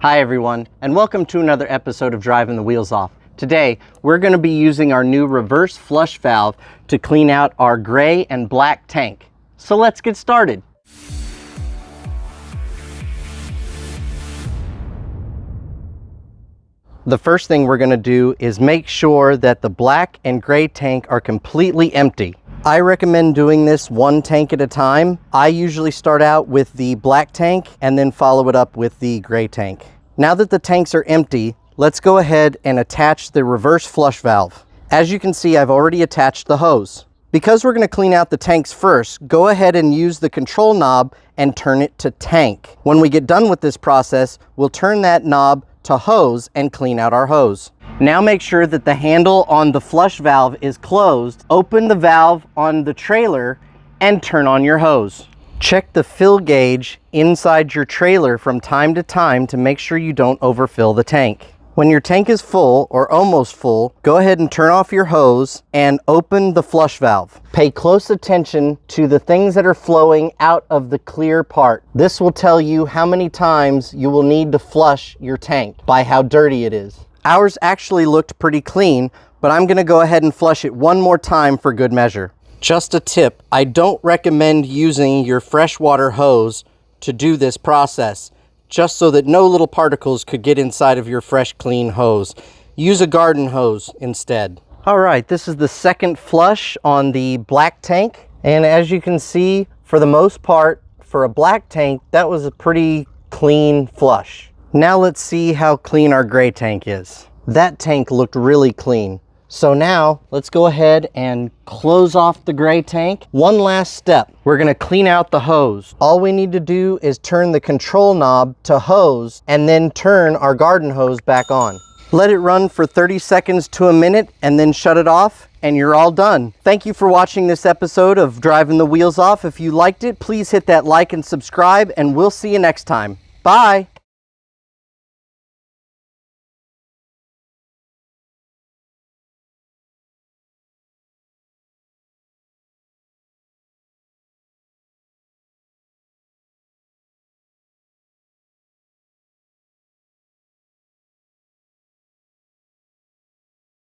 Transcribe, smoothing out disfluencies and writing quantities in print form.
Hi everyone, and welcome to another episode of Driving the Wheels Off. Today, we're going to be using our new reverse flush valve to clean out our gray and black tank. So let's get started. The first thing we're going to do is make sure that the black and gray tank are completely empty. I recommend doing this one tank at a time. I usually start out with the black tank and then follow it up with the gray tank. Now that the tanks are empty, let's go ahead and attach the reverse flush valve. As you can see, I've already attached the hose. Because we're going to clean out the tanks first, go ahead and use the control knob and turn it to tank. When we get done with this process, we'll turn that knob to hose and clean out our hose. Now make sure that the handle on the flush valve is closed. Open the valve on the trailer and turn on your hose. Check the fill gauge inside your trailer from time to time to make sure you don't overfill the tank. When your tank is full or almost full, go ahead and turn off your hose and open the flush valve. Pay close attention to the things that are flowing out of the clear part. This will tell you how many times you will need to flush your tank by how dirty it is. Ours actually looked pretty clean, but I'm gonna go ahead and flush it one more time for good measure. Just a tip, I don't recommend using your freshwater hose to do this process, just so that no little particles could get inside of your fresh, clean hose. Use a garden hose instead. All right, this is the second flush on the black tank. And as you can see, for the most part, for a black tank, that was a pretty clean flush. Now let's see how clean our gray tank is. That tank looked really clean. So now let's go ahead and close off the gray tank. One last step. We're gonna clean out the hose. All we need to do is turn the control knob to hose and then turn our garden hose back on. Let it run for 30 seconds to a minute and then shut it off and you're all done. Thank you for watching this episode of Driving the Wheels Off. If you liked it, please hit that like and subscribe and we'll see you next time. Bye.